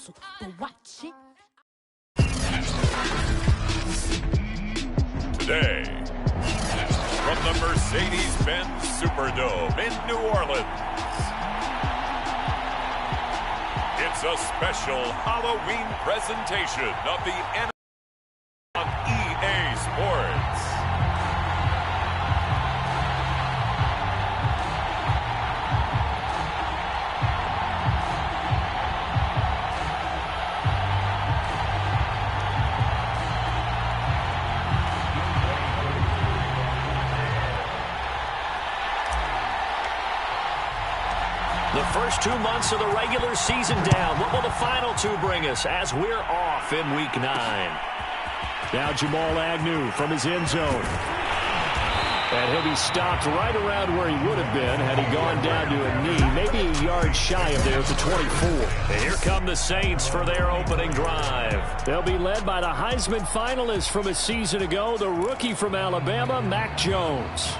Today, from the Mercedes-Benz Superdome in New Orleans, it's a special Halloween presentation of the NFL on EA Sports. The first 2 months of the regular season down. What will the final two bring us as we're off in Week 9? Now Jamal Agnew from his end zone. And he'll be stopped right around where he would have been had he gone down to a knee, maybe a yard shy of there at the 24. And here come the Saints for their opening drive. They'll be led by the Heisman finalist from a season ago, the rookie from Alabama, Mac Jones.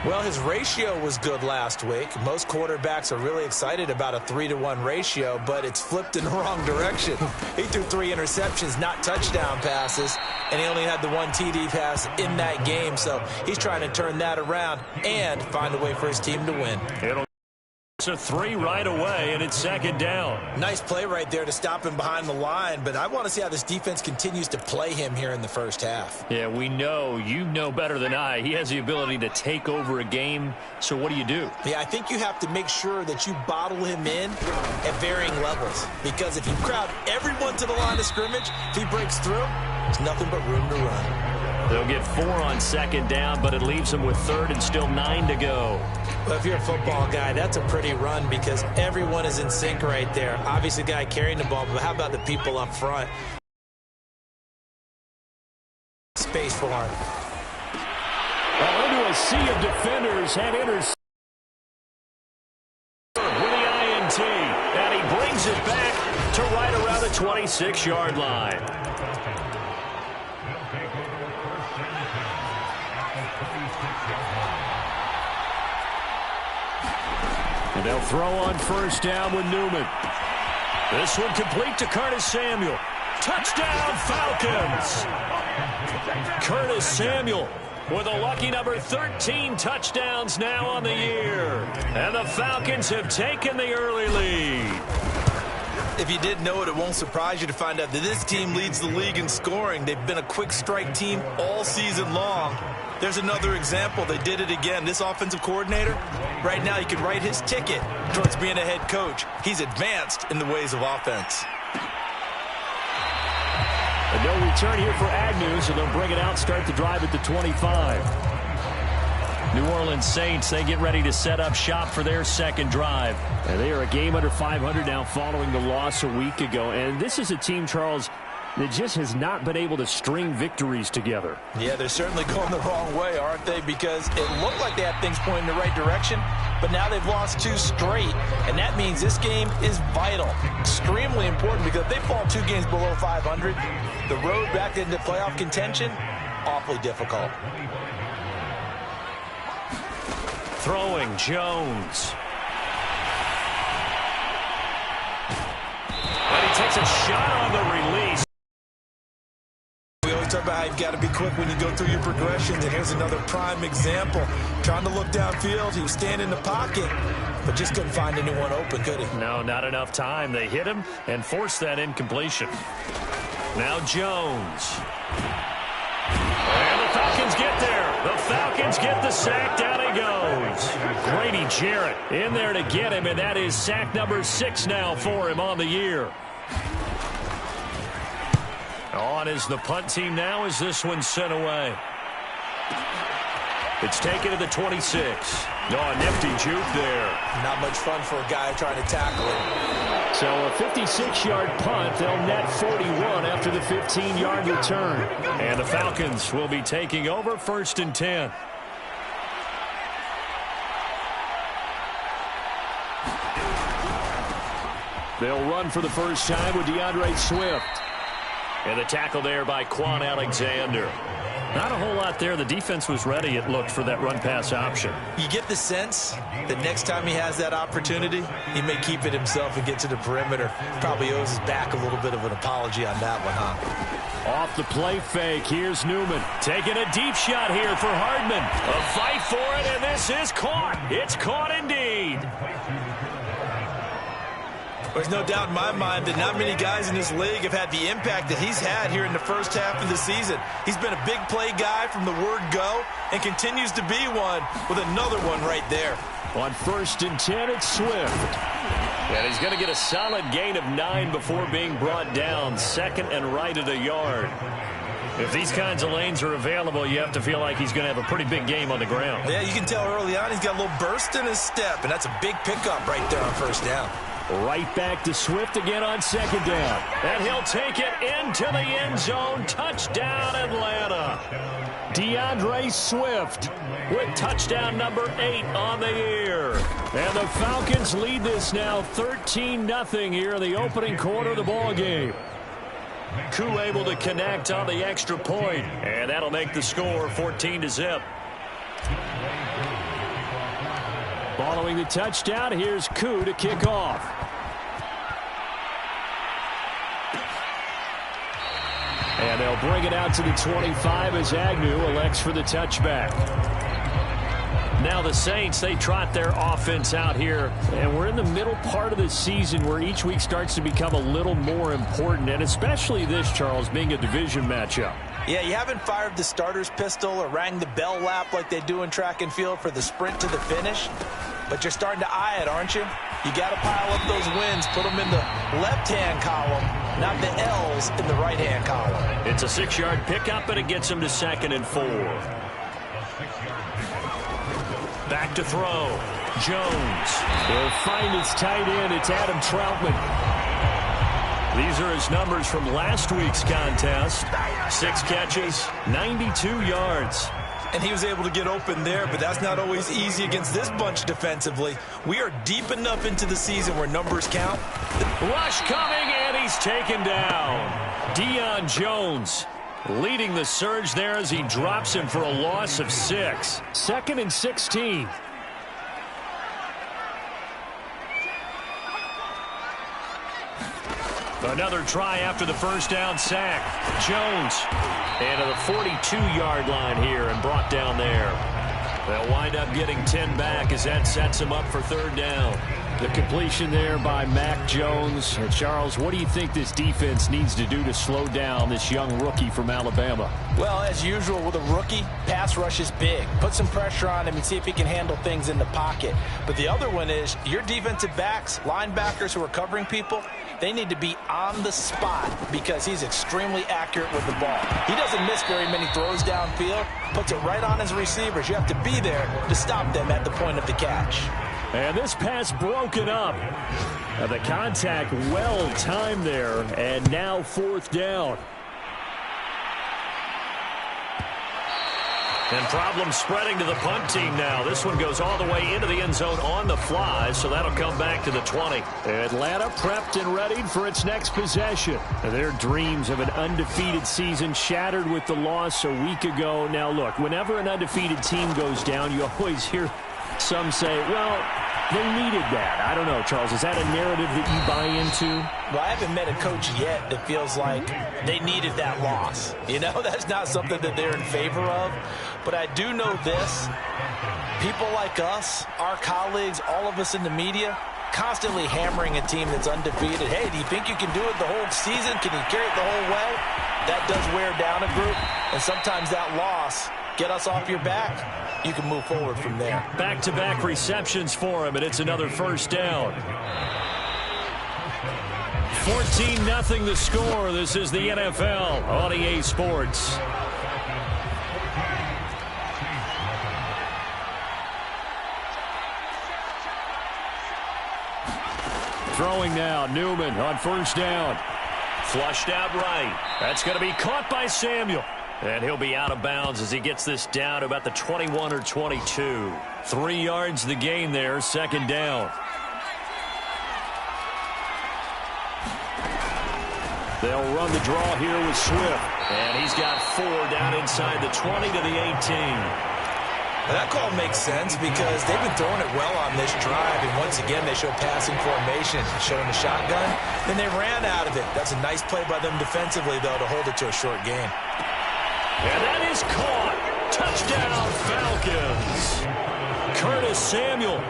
Well, his ratio was good last week. Most quarterbacks are really excited about a 3-to-1 ratio, but it's flipped in the wrong direction. He threw 3 interceptions, not touchdown passes, and he only had the 1 TD pass in that game. So he's trying to turn that around and find a way for his team to win. It's a 3 right away, and it's second down. Nice play right there to stop him behind the line, but I want to see how this defense continues to play him here in the first half. Yeah, we know. You know better than I. He has the ability to take over a game, so what do you do? Yeah, I think you have to make sure that you bottle him in at varying levels, because if you crowd everyone to the line of scrimmage, if he breaks through, there's nothing but room to run. They'll get 4 on second down, but it leaves them with third and still 9 to go. Well, if you're a football guy, that's a pretty run because everyone is in sync right there. Obviously, the guy carrying the ball, but how about the people up front? Space for him. Into a sea of defenders and interceptions. With the INT, and he brings it back to right around the 26-yard line. And they'll throw on first down with Newman. This one complete to Curtis Samuel. Touchdown, Falcons! Curtis Samuel with a lucky number 13 touchdowns now on the year. And the Falcons have taken the early lead. If you didn't know it, it won't surprise you to find out that this team leads the league in scoring. They've been a quick strike team all season long. There's another example. They did it again. This offensive coordinator, right now, he can write his ticket towards being a head coach. He's advanced in the ways of offense. And no return here for Agnew, so they'll bring it out, start the drive at the 25. New Orleans Saints, they get ready to set up shop for their second drive. And they are a game under 500 now following the loss a week ago. And this is a team, Charles, that just has not been able to string victories together. Yeah, they're certainly going the wrong way, aren't they? Because it looked like they had things pointing in the right direction, but now they've lost 2 straight. And that means this game is vital, extremely important, because if they fall 2 games below 500, the road back into playoff contention, awfully difficult. Throwing, Jones. And he takes a shot on the release. We always talk about how you've got to be quick when you go through your progressions, and here's another prime example. Trying to look downfield, he was standing in the pocket, but just couldn't find anyone open, could he? No, not enough time. They hit him and forced that incompletion. Now Jones. And the Falcons get there. The Falcons get the sack. Down he goes. Grady Jarrett in there to get him, and that is sack number 6 now for him on the year. On is the punt team now as this one's sent away. It's taken to the 26. Oh, a nifty juke there. Not much fun for a guy trying to tackle it. So a 56-yard punt. They'll net 41 after the 15-yard return. And the Falcons will be taking over 1st and 10. They'll run for the first time with DeAndre Swift. And the tackle there by Quan Alexander. Not a whole lot there. The defense was ready, it looked, for that run-pass option. You get the sense that next time he has that opportunity, he may keep it himself and get to the perimeter. Probably owes his back a little bit of an apology on that one, huh? Off the play fake, here's Newman. Taking a deep shot here for Hardman. A fight for it, and this is caught. It's caught indeed. There's no doubt in my mind that not many guys in this league have had the impact that he's had here in the first half of the season. He's been a big play guy from the word go and continues to be one with another one right there. On 1st and 10, it's Swift. And he's going to get a solid gain of 9 before being brought down. Second and right at a yard. If these kinds of lanes are available, you have to feel like he's going to have a pretty big game on the ground. Yeah, you can tell early on he's got a little burst in his step, and that's a big pickup right there on first down. Right back to Swift again on 2nd down. And he'll take it into the end zone. Touchdown, Atlanta. DeAndre Swift with touchdown number 8 on the year. And the Falcons lead this now 13-0 here in the opening quarter of the ball game. Koo able to connect on the extra point, and that'll make the score 14-0. Following the touchdown, here's Koo to kick off. And they'll bring it out to the 25 as Agnew elects for the touchback. Now the Saints, they trot their offense out here. And we're in the middle part of the season where each week starts to become a little more important. And especially this, Charles, being a division matchup. Yeah, you haven't fired the starter's pistol or rang the bell lap like they do in track and field for the sprint to the finish. But you're starting to eye it, aren't you? You got to pile up those wins, put them in the left-hand column, not the L's in the right-hand column. It's a 6-yard pickup, and it gets him to 2nd and 4. Back to throw. Jones. They'll find his tight end. It's Adam Troutman. These are his numbers from last week's contest. 6 catches, 92 yards. And he was able to get open there, but that's not always easy against this bunch defensively. We are deep enough into the season where numbers count. Rush coming, and he's taken down. Deion Jones leading the surge there as he drops him for a loss of 6. 2nd and 16. Another try after the first down sack. Jones into the 42-yard line here and brought down there. They'll wind up getting 10 back as that sets him up for 3rd down. The completion there by Mac Jones. Charles, what do you think this defense needs to do to slow down this young rookie from Alabama? Well, as usual with a rookie, pass rush is big. Put some pressure on him and see if he can handle things in the pocket. But the other one is your defensive backs, linebackers who are covering people, they need to be on the spot because he's extremely accurate with the ball. He doesn't miss very many throws downfield, puts it right on his receivers. You have to be there to stop them at the point of the catch. And this pass broken up. The contact well timed there, and now 4th down. And problems spreading to the punt team now. This one goes all the way into the end zone on the fly, so that'll come back to the 20. Atlanta prepped and readied for its next possession. Their dreams of an undefeated season shattered with the loss a week ago. Now, look, whenever an undefeated team goes down, you always hear some say, well, they needed that. I don't know, Charles. Is that a narrative that you buy into? Well, I haven't met a coach yet that feels like they needed that loss. You know, that's not something that they're in favor of. But I do know this. People like us, our colleagues, all of us in the media, constantly hammering a team that's undefeated. Hey, do you think you can do it the whole season? Can you carry it the whole way? That does wear down a group. And sometimes that loss, get us off your back, you can move forward from there. Back-to-back receptions for him, and it's another 1st down. 14-0 the score. This is the NFL on EA Sports. Throwing now, Newman on 1st down. Flushed out right. That's going to be caught by Samuel. And he'll be out of bounds as he gets this down to about the 21 or 22. 3 yards the gain there, 2nd down. They'll run the draw here with Swift. And he's got 4 down inside the 20 to the 18. That call makes sense because they've been throwing it well on this drive, and once again they show passing formation, showing the shotgun. Then they ran out of it. That's a nice play by them defensively, though, to hold it to a short gain. And that is caught. Touchdown, Falcons. Curtis Samuel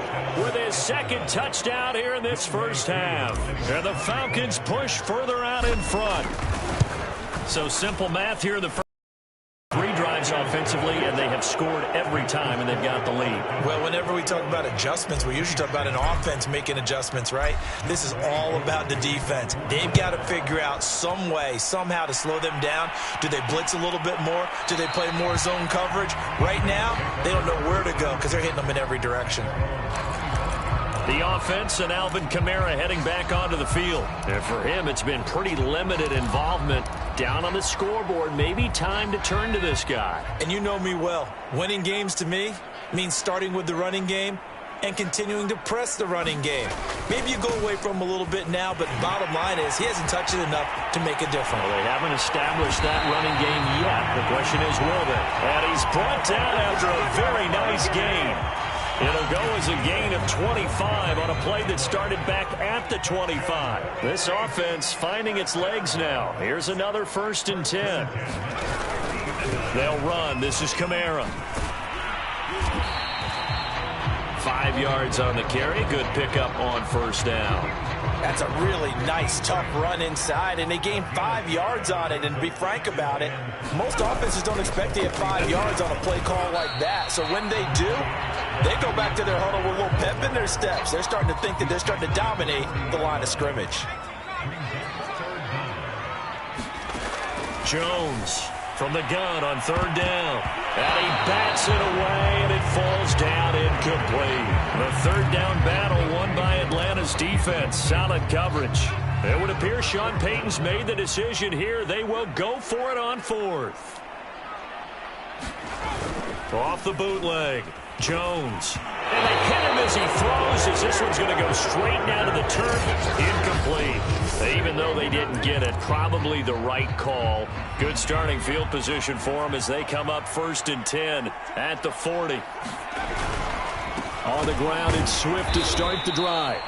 with his second touchdown here in this first half. And the Falcons push further out in front. So simple math here in the first. 3 drives offensively, and they have scored every time, and they've got the lead. Well, whenever we talk about adjustments, we usually talk about an offense making adjustments, right? This is all about the defense. They've got to figure out some way, somehow to slow them down. Do they blitz a little bit more? Do they play more zone coverage? Right now, they don't know where to go because they're hitting them in every direction. The offense and Alvin Kamara heading back onto the field. And for him, it's been pretty limited involvement. Down on the scoreboard, maybe time to turn to this guy. And you know me well. Winning games to me means starting with the running game and continuing to press the running game. Maybe you go away from him a little bit now, but bottom line is he hasn't touched it enough to make a difference. Well, they haven't established that running game yet. The question is, will they? And he's brought down after a very nice gain. It'll go as a gain of 25 on a play that started back at the 25. This offense finding its legs now. Here's another 1st and 10. They'll run. This is Kamara. 5 yards on the carry. Good pickup on 1st down. That's a really nice, tough run inside, and they gained 5 yards on it. And to be frank about it, most offenses don't expect to get 5 yards on a play call like that. So when they do, they go back to their huddle with a little pep in their steps. They're starting to think that they're starting to dominate the line of scrimmage. Jones from the gun on 3rd down. And he bats it away, and it falls down incomplete. The 3rd down battle won by Atlanta's defense. Solid coverage. It would appear Sean Payton's made the decision here. They will go for it on 4th. Off the bootleg. Jones. And they hit him as he throws, as this one's going to go straight down to the turf. Incomplete. Even though they didn't get it, probably the right call. Good starting field position for them as they come up 1st and 10 at the 40. On the ground, it's Swift to start the drive.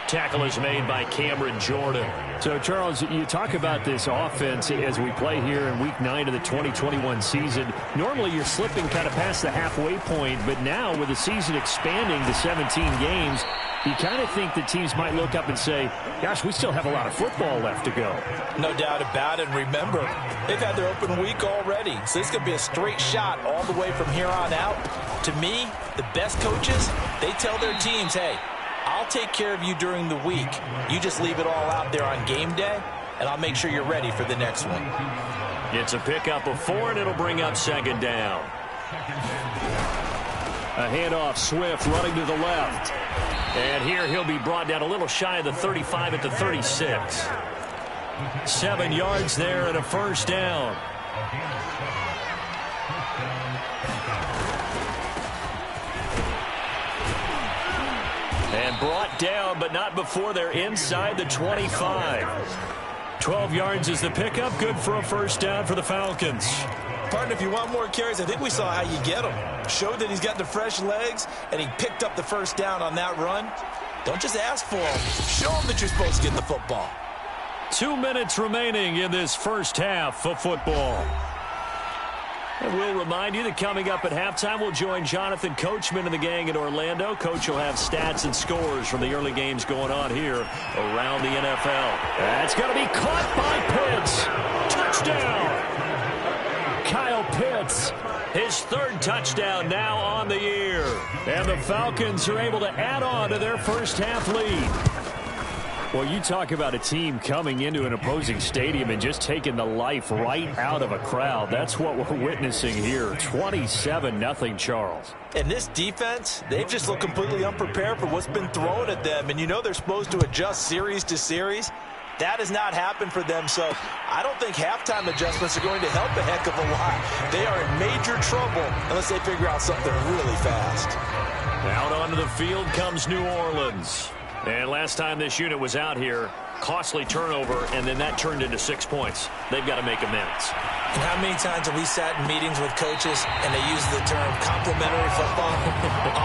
Tackle is made by Cameron Jordan. So, Charles, you talk about this offense as we play here in Week 9 of the 2021 season. Normally, you're slipping kind of past the halfway point, but now with the season expanding to 17 games, you kind of think that teams might look up and say, gosh, we still have a lot of football left to go. No doubt about it. Remember, they've had their open week already, so this could be a straight shot all the way from here on out. To me, the best coaches, they tell their teams, hey, I'll take care of you during the week. You just leave it all out there on game day, and I'll make sure you're ready for the next one. It's a pickup of 4, and it'll bring up 2nd down. A handoff, Swift running to the left. And here he'll be brought down a little shy of the 35 at the 36. 7 yards there and a 1st down. And brought down, but not before they're inside the 25. 12 yards is the pickup. Good for a 1st down for the Falcons. Partner, if you want more carries, I think we saw how you get him. Showed that he's got the fresh legs, and he picked up the 1st down on that run. Don't just ask for him. Show him that you're supposed to get the football. 2 minutes remaining in this first half of football. And we'll remind you that coming up at halftime, we'll join Jonathan Coachman and the gang in Orlando. Coach will have stats and scores from the early games going on here around the NFL. That's going to be caught by Pitts. Touchdown! Kyle Pitts, his 3rd touchdown now on the year. And the Falcons are able to add on to their first half lead. Well, you talk about a team coming into an opposing stadium and just taking the life right out of a crowd. That's what we're witnessing here. 27-0, Charles. And this defense, they've just looked completely unprepared for what's been thrown at them. And you know they're supposed to adjust series to series. That has not happened for them, so I don't think halftime adjustments are going to help a heck of a lot. They are in major trouble unless they figure out something really fast. Out onto the field comes New Orleans. And last time this unit was out here, costly turnover, and then that turned into 6 points. They've got to make amends. And how many times have we sat in meetings with coaches and they use the term complementary football?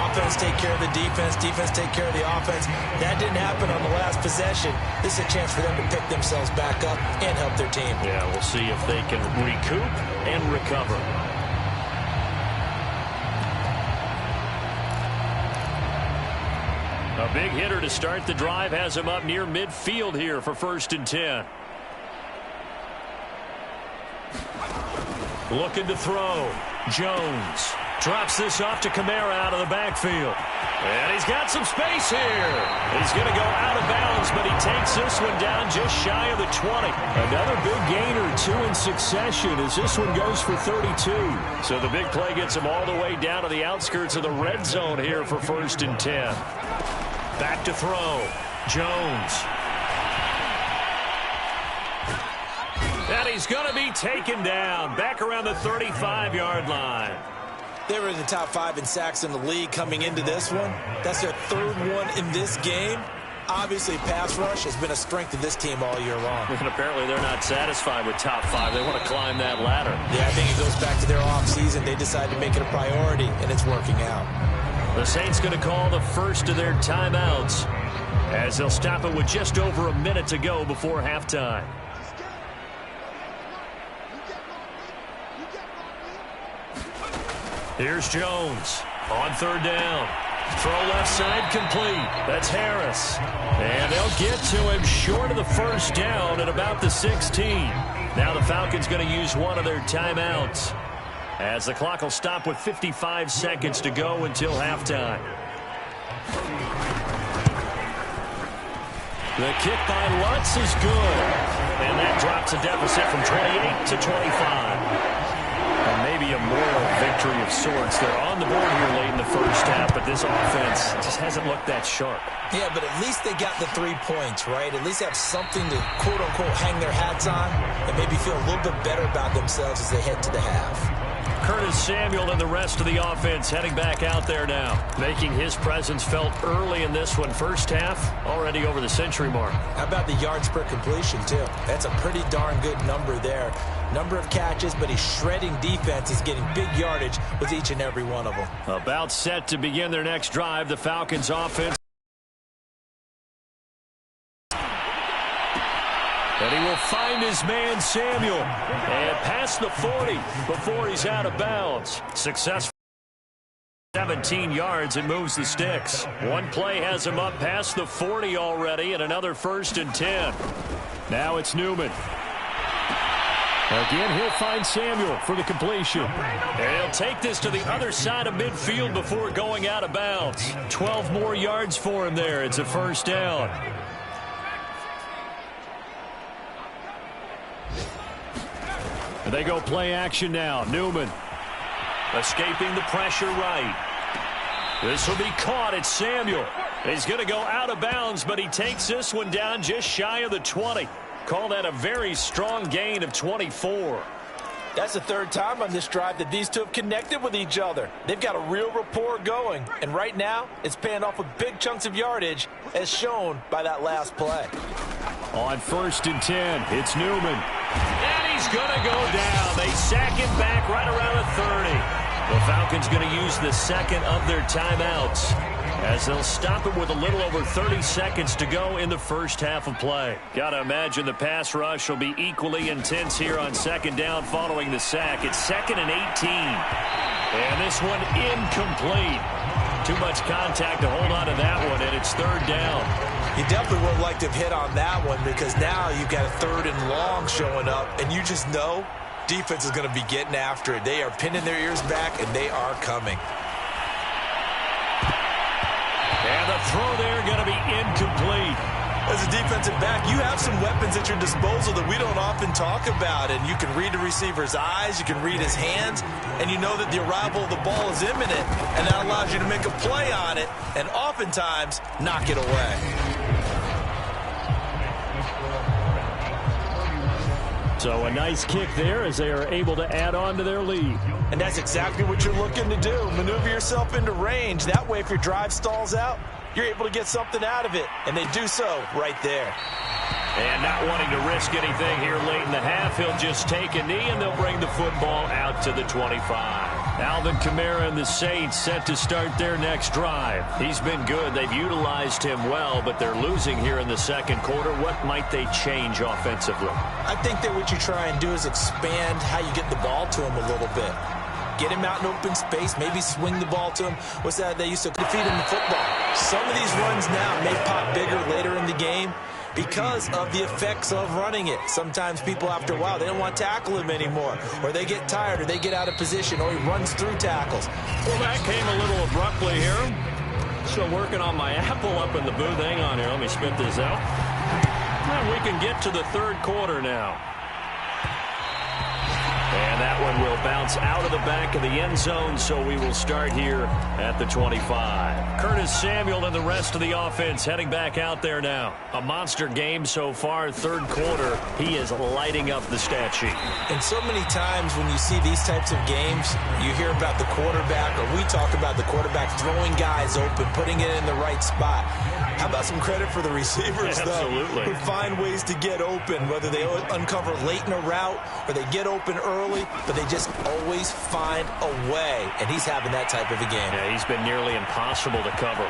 Offense take care of the defense, defense take care of the offense. That didn't happen on the last possession. This is a chance for them to pick themselves back up and help their team. Yeah, we'll see if they can recoup and recover. A big hitter to start the drive has him up near midfield here for 1st and 10. Looking to throw. Jones drops this off to Kamara out of the backfield. And he's got some space here. He's going to go out of bounds, but he takes this one down just shy of the 20. Another big gainer, 2 in succession, as this one goes for 32. So the big play gets him all the way down to the outskirts of the red zone here for 1st and 10. Back to throw. Jones. And he's going to be taken down back around the 35-yard line. They were in the top 5 in sacks in the league coming into this one. That's their 3rd one in this game. Obviously, pass rush has been a strength of this team all year long. And apparently they're not satisfied with top 5. They want to climb that ladder. Yeah, I think it goes back to their offseason. They decided to make it a priority, and it's working out. The Saints going to call the first of their timeouts as they'll stop it with just over a minute to go before halftime. Here's Jones on 3rd down. Throw left side complete. That's Harris. And they'll get to him short of the 1st down at about the 16. Now the Falcons going to use one of their timeouts as the clock will stop with 55 seconds to go until halftime. The kick by Lutz is good. And that drops a deficit from 28 to 25. And maybe a moral victory of sorts. They're on the board here late in the 1st half, but this offense just hasn't looked that sharp. Yeah, but at least they got the 3 points, right? At least have something to, quote-unquote, hang their hats on and maybe feel a little bit better about themselves as they head to the half. Curtis Samuel and the rest of the offense heading back out there now, making his presence felt early in this one. 1st half, already over the century mark. How about the yards per completion, too? That's a pretty darn good number there. Number of catches, but he's shredding defense. He's getting big yardage with each and every one of them. About set to begin their next drive, the Falcons offense. And he will find his man, Samuel, and past the 40 before he's out of bounds. Successful. 17 yards and moves the sticks. One play has him up past the 40 already, and another 1st and 10. Now it's Newman. Again, he'll find Samuel for the completion. And he'll take this to the other side of midfield before going out of bounds. 12 more yards for him there. It's a 1st down. And they go play action now. Newman escaping the pressure right. This will be caught. It's Samuel. He's going to go out of bounds, but he takes this one down just shy of the 20. Call that a very strong gain of 24. That's the 3rd time on this drive that these two have connected with each other. They've got a real rapport going, and right now it's paying off with big chunks of yardage, as shown by that last play. On 1st and 10, it's Newman. And he's going to go down. They sack him back right around the 30. The Falcons going to use the 2nd of their timeouts as they'll stop it with a little over 30 seconds to go in the 1st half of play. Got to imagine the pass rush will be equally intense here on 2nd down following the sack. It's 2nd and 18. And this one incomplete. Too much contact to hold on to that one, and it's 3rd down. You definitely would have liked to have hit on that one because now you've got a 3rd and long showing up, and you just know defense is going to be getting after it. They are pinning their ears back, and they are coming. And the throw there going to be incomplete. As a defensive back, you have some weapons at your disposal that we don't often talk about. And you can read the receiver's eyes, you can read his hands, and you know that the arrival of the ball is imminent. And that allows you to make a play on it and oftentimes knock it away. So a nice kick there as they are able to add on to their lead. And that's exactly what you're looking to do. Maneuver yourself into range. That way, if your drive stalls out, you're able to get something out of it. And they do so right there. And not wanting to risk anything here late in the half, he'll just take a knee, and they'll bring the football out to the 25. Alvin Kamara and the Saints set to start their next drive. He's been good. They've utilized him well, but they're losing here in the second quarter. What might they change offensively? I think that what you try and do is expand how you get the ball to him a little bit. Get him out in open space, maybe swing the ball to him. What's that? They used to defeat him in football. Some of these runs now may pop bigger later in the game because of the effects of running it. Sometimes people, after a while, they don't want to tackle him anymore, or they get tired, or they get out of position, or he runs through tackles. Well, that came a little abruptly here. Still working on my apple up in the booth. Hang on here. Let me spit this out. And we can get to the third quarter now. And that one will bounce out of the back of the end zone, so we will start here at the 25. Curtis Samuel and the rest of the offense heading back out there now. A monster game so far, third quarter. He is lighting up the stat sheet. And so many times when you see these types of games, you hear about the quarterback, or we talk about the quarterback throwing guys open, putting it in the right spot. How about some credit for the receivers, Absolutely. though, who find ways to get open, whether they uncover late in a route or they get open early, but they just always find a way. And he's having that type of a game. Yeah, he's been nearly impossible to cover.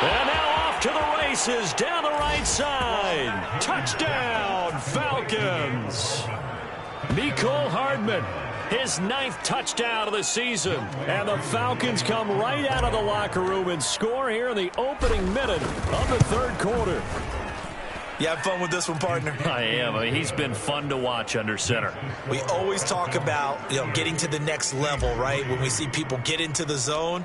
And now off to the races down the right side. Touchdown, Falcons. Mecole Hardman, his 9th touchdown of the season. And the Falcons come right out of the locker room and score here in the opening minute of the third quarter. You have fun with this one, partner? I am. He's been fun to watch under center. We always talk about, getting to the next level, right? When we see people get into the zone,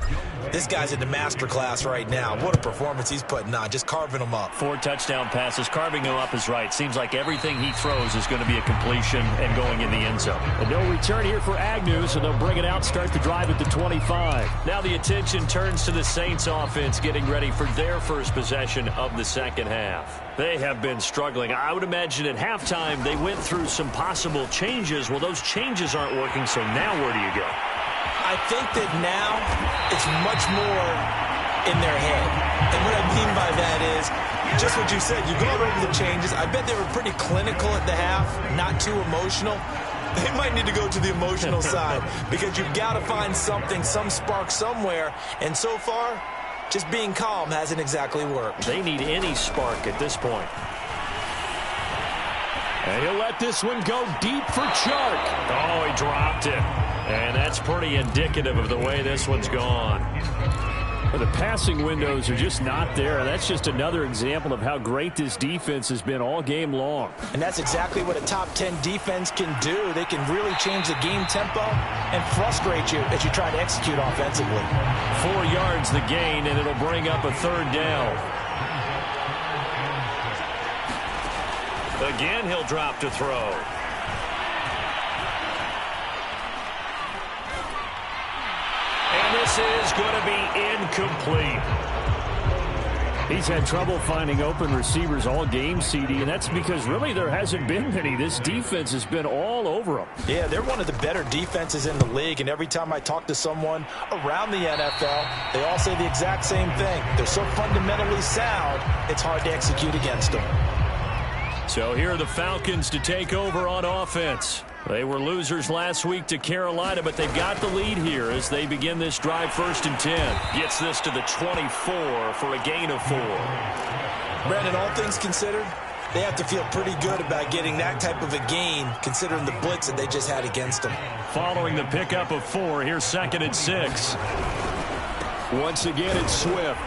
this guy's in the master class right now. What a performance he's putting on, just carving them up. 4 touchdown passes. Carving him up is right. Seems like everything he throws is going to be a completion and going in the end zone. And no return here for Agnew, so they'll bring it out, start the drive at the 25. Now the attention turns to the Saints offense getting ready for their first possession of the second half. They have been struggling. I would imagine at halftime they went through some possible changes. Well, those changes aren't working, so now where do you go? I think that now it's much more in their head. And what I mean by that is just what you said. You've gone over the changes. I bet they were pretty clinical at the half, not too emotional. They might need to go to the emotional side because you've got to find something, some spark somewhere. And so far, just being calm hasn't exactly worked. They need any spark at this point. And he'll let this one go deep for Chark. Oh, he dropped it. And that's pretty indicative of the way this one's gone. Well, the passing windows are just not there. That's just another example of how great this defense has been all game long. And that's exactly what a top 10 defense can do. They can really change the game tempo and frustrate you as you try to execute offensively. 4 yards the gain, and it'll bring up a third down. Again, he'll drop to throw. And this is going to be incomplete. He's had trouble finding open receivers all game, CD, and that's because really there hasn't been many. This defense has been all over them. Yeah, they're one of the better defenses in the league, and every time I talk to someone around the NFL, they all say the exact same thing. They're so fundamentally sound, it's hard to execute against them. So here are the Falcons to take over on offense. They were losers last week to Carolina, but they've got the lead here as they begin this drive 1st and 10. Gets this to the 24 for a gain of 4. Brandon, all things considered, they have to feel pretty good about getting that type of a gain considering the blitz that they just had against them. Following the pickup of 4, here's 2nd and 6. Once again, it's Swift.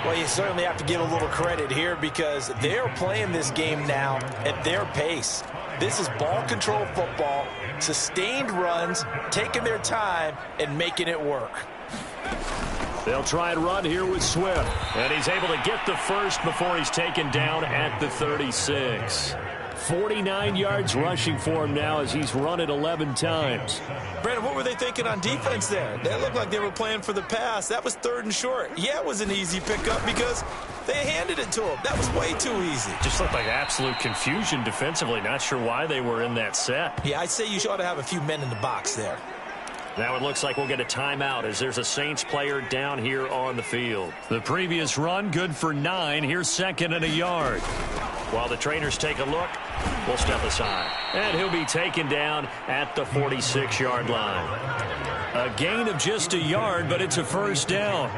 Well, you certainly have to give a little credit here because they're playing this game now at their pace. This is ball control football, sustained runs, taking their time, and making it work. They'll try and run here with Swift. And he's able to get the first before he's taken down at the 36. 49 yards rushing for him now as he's run it 11 times. Brandon, what were they thinking on defense there? They looked like they were playing for the pass. That was 3rd and short. Yeah, it was an easy pickup because they handed it to him. That was way too easy. Just looked like absolute confusion defensively. Not sure why they were in that set. Yeah, I'd say you ought to have a few men in the box there. Now it looks like we'll get a timeout as there's a Saints player down here on the field. The previous run good for 9. Here's 2nd and a yard. While the trainers take a look, we'll step aside. And he'll be taken down at the 46-yard line. A gain of just a yard, but it's a first down.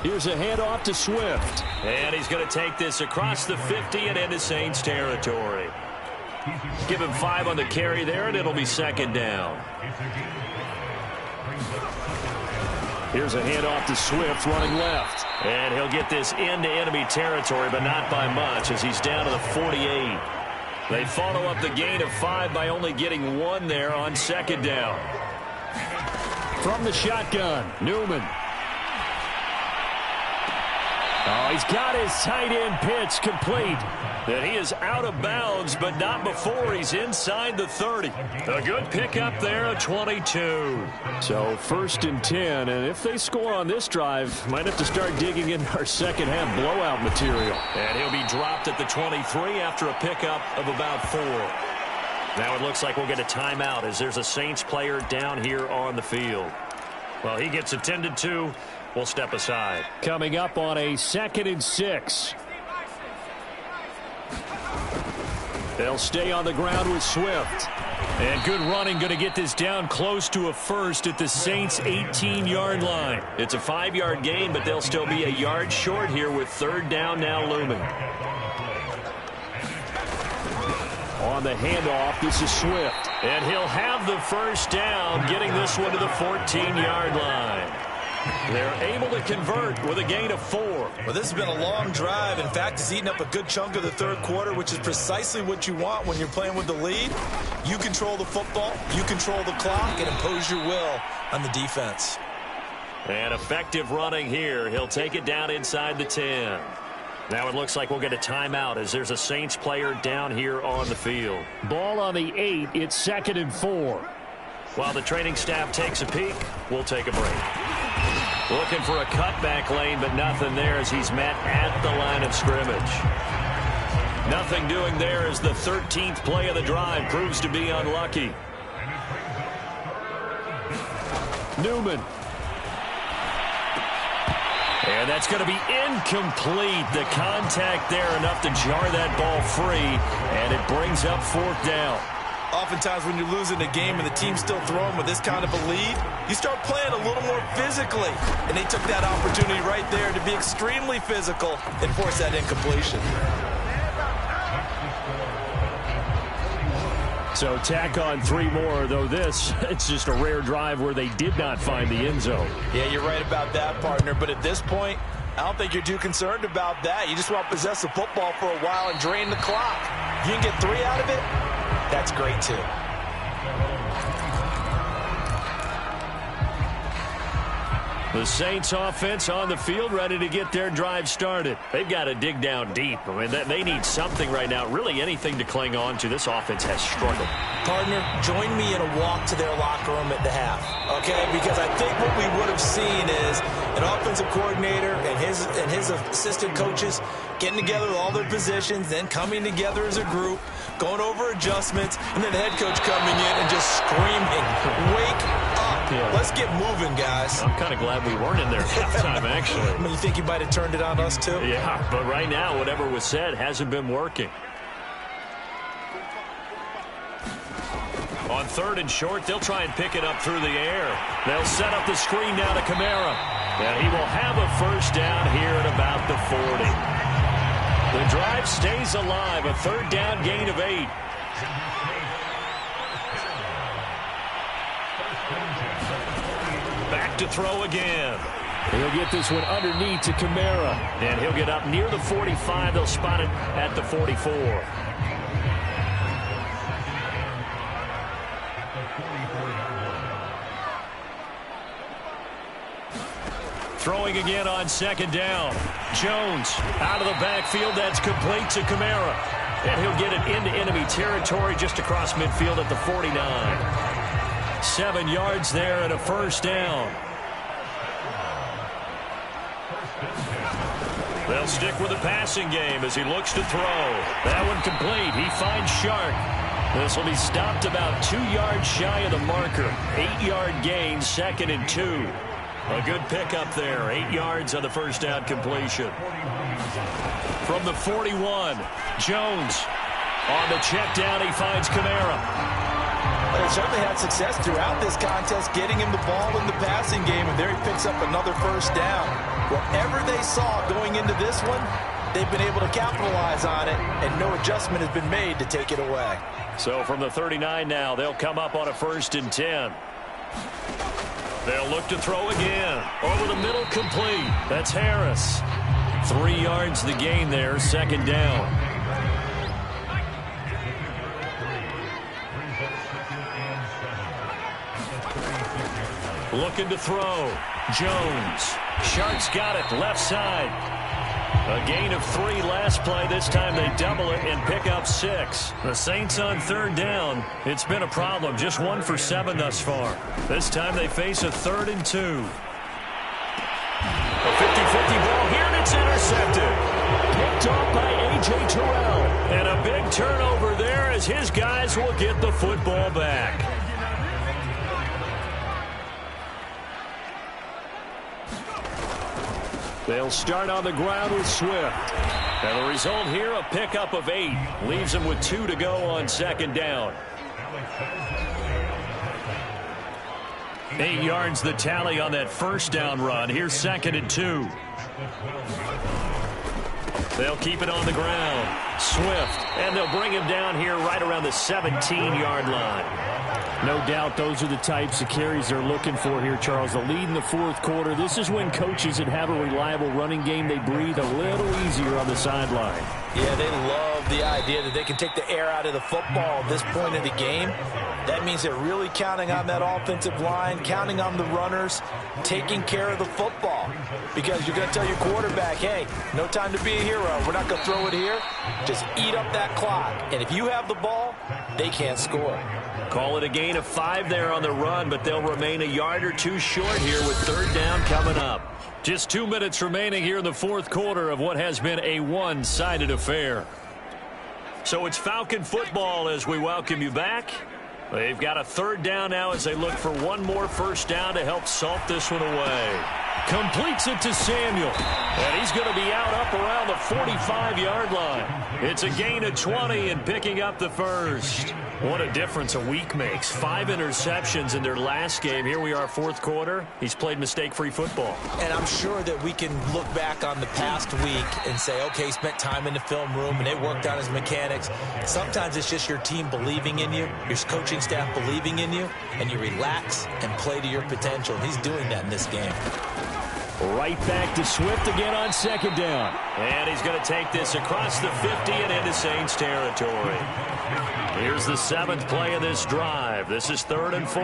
Here's a handoff to Swift. And he's going to take this across the 50 and into Saints territory. Give him 5 on the carry there, and it'll be 2nd down. Here's a handoff to Swift running left. And he'll get this into enemy territory, but not by much as he's down to the 48. They follow up the gain of 5 by only getting 1 there on 2nd down. From the shotgun, Newman. Oh, he's got his tight end pitch complete. And he is out of bounds, but not before he's inside the 30. A good pickup there, a 22. So 1st and 10, and if they score on this drive, might have to start digging in our second half blowout material. And he'll be dropped at the 23 after a pickup of about 4. Now it looks like we'll get a timeout as there's a Saints player down here on the field. Well, he gets attended to. We'll step aside. Coming up on a 2nd and 6. They'll stay on the ground with Swift. And good running, going to get this down close to a first at the Saints' 18-yard line. It's a 5-yard gain, but they'll still be a yard short here with 3rd down now looming. On the handoff, this is Swift. And he'll have the first down, getting this one to the 14-yard line. They're able to convert with a gain of 4. Well, this has been a long drive. In fact, it's eaten up a good chunk of the 3rd quarter, which is precisely what you want when you're playing with the lead. You control the football, you control the clock, and impose your will on the defense. And effective running here. He'll take it down inside the 10. Now it looks like we'll get a timeout as there's a Saints player down here on the field. Ball on the 8. It's 2nd and 4. While the training staff takes a peek, we'll take a break. Looking for a cutback lane, but nothing there as he's met at the line of scrimmage. Nothing doing there as the 13th play of the drive proves to be unlucky. Newman. And that's going to be incomplete. The contact there enough to jar that ball free, and it brings up 4th down. Oftentimes when you're losing a game and the team's still throwing with this kind of a lead, you start playing a little more physically. And they took that opportunity right there to be extremely physical and force that incompletion. So tack on 3 more, though this, it's just a rare drive where they did not find the end zone. Yeah, you're right about that, partner. But at this point, I don't think you're too concerned about that. You just want to possess the football for a while and drain the clock. If you can get 3 out of it, that's great, too. The Saints offense on the field ready to get their drive started. They've got to dig down deep. I mean, they need something right now, really anything to cling on to. This offense has struggled. Partner, join me in a walk to their locker room at the half, okay? Because I think what we would have seen is an offensive coordinator and his assistant coaches getting together with all their positions, then coming together as a group, going over adjustments, and then the head coach coming in and just screaming, "Wake up. Yeah. Let's get moving, guys." I'm kind of glad we weren't in there at halftime, actually. I mean, you think he might have turned it on us, too? Yeah, but right now, whatever was said hasn't been working. On 3rd and short, they'll try and pick it up through the air. They'll set up the screen now to Kamara. And he will have a first down here at about the 40. The drive stays alive, a 3rd down gain of 8. Back to throw again. He'll get this one underneath to Kamara. And he'll get up near the 45. They'll spot it at the 44. Throwing again on 2nd down. Jones out of the backfield. That's complete to Kamara. And he'll get it into enemy territory just across midfield at the 49. 7 yards there and a first down. They'll stick with the passing game as he looks to throw. That one complete. He finds Shark. This will be stopped about 2 yards shy of the marker. 8-yard gain, 2nd and 2. A good pickup there. 8 yards on the first down completion. From the 41, Jones. On the check down, he finds Kamara. They certainly had success throughout this contest, getting him the ball in the passing game, and there he picks up another first down. Whatever they saw going into this one, they've been able to capitalize on it, and no adjustment has been made to take it away. So from the 39 now, they'll come up on a 1st and 10. They'll look to throw again. Over the middle, complete. That's Harris. 3 yards the gain there, 2nd down. Looking to throw. Jones. Shark's got it. Left side. A gain of 3 last play. This time they double it and pick up 6. The Saints on 3rd down. It's been a problem. Just 1 for 7 thus far. This time they face a 3rd and 2. A 50-50 ball here, and it's intercepted. Picked off by A.J. Terrell. And a big turnover there as his guys will get the football back. They'll start on the ground with Swift. And the result here, a pickup of 8. Leaves them with 2 to go on 2nd down. 8 yards the tally on that first down run. Here's 2nd and 2. They'll keep it on the ground. Swift. And they'll bring him down here right around the 17-yard line. No doubt those are the types of carries they're looking for here, Charles. The lead in the 4th quarter. This is when coaches that have a reliable running game, they breathe a little easier on the sideline. Yeah, they love the idea that they can take the air out of the football at this point in the game. That means they're really counting on that offensive line, counting on the runners, taking care of the football. Because you're going to tell your quarterback, hey, no time to be a hero. We're not going to throw it here. Just eat up that clock. And if you have the ball, they can't score. Call it a gain of 5 there on the run, but they'll remain a yard or 2 short here with 3rd down coming up. Just 2 minutes remaining here in the 4th quarter of what has been a one-sided affair. So it's Falcon football as we welcome you back. They've got a 3rd down now as they look for one more first down to help salt this one away. Completes it to Samuel. And he's going to be out up around the 45-yard line. It's a gain of 20 and picking up the first. What a difference a week makes. 5 interceptions in their last game. Here we are, 4th quarter. He's played mistake-free football. And I'm sure that we can look back on the past week and say, okay, he spent time in the film room and they worked on his mechanics. Sometimes it's just your team believing in you, your coaching staff believing in you, and you relax and play to your potential. And he's doing that in this game. Right back to Swift again on 2nd down. And he's going to take this across the 50 and into Saints territory. Here's the 7th play of this drive. This is 3rd and 4.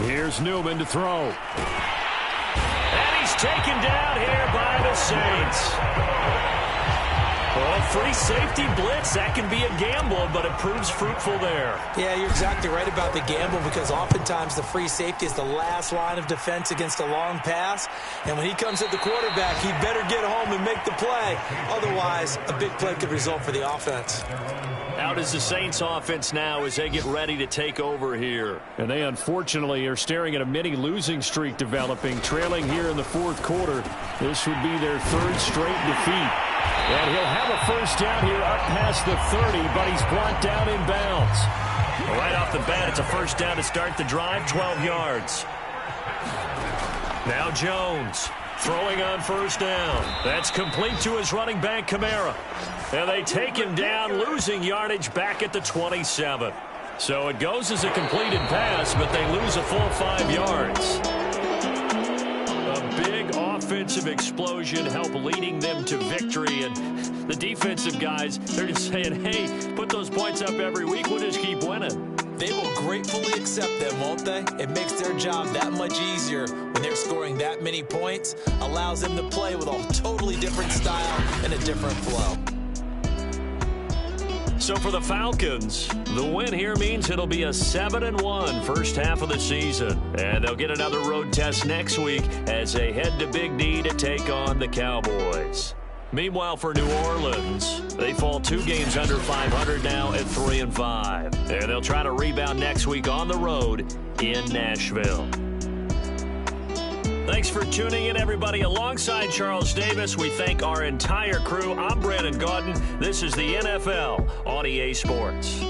Here's Newman to throw. And he's taken down here by the Saints. Well, free safety blitz, that can be a gamble, but it proves fruitful there. Yeah, you're exactly right about the gamble because oftentimes the free safety is the last line of defense against a long pass. And when he comes at the quarterback, he better get home and make the play. Otherwise, a big play could result for the offense. Out is the Saints offense now as they get ready to take over here. And they unfortunately are staring at a mini losing streak developing, trailing here in the 4th quarter. This would be their 3rd straight defeat. And he'll have a first down here up past the 30, but he's brought down in bounds. Right off the bat, it's a first down to start the drive, 12 yards. Now Jones throwing on first down. That's complete to his running back, Kamara. And they take him down, losing yardage back at the 27. So it goes as a completed pass, but they lose a full 5 yards. A big offensive explosion helped leading them to victory. And the defensive guys, they're just saying, hey, put those points up every week. We'll just keep winning. They will gratefully accept them, won't they? It makes their job that much easier when they're scoring that many points. Allows them to play with a totally different style and a different flow. So for the Falcons, the win here means it'll be a 7-1 first half of the season. And they'll get another road test next week as they head to Big D to take on the Cowboys. Meanwhile, for New Orleans, they fall 2 games under 500 now at 3-5. And they'll try to rebound next week on the road in Nashville. Thanks for tuning in, everybody. Alongside Charles Davis, we thank our entire crew. I'm Brandon Gaudin. This is the NFL on EA Sports.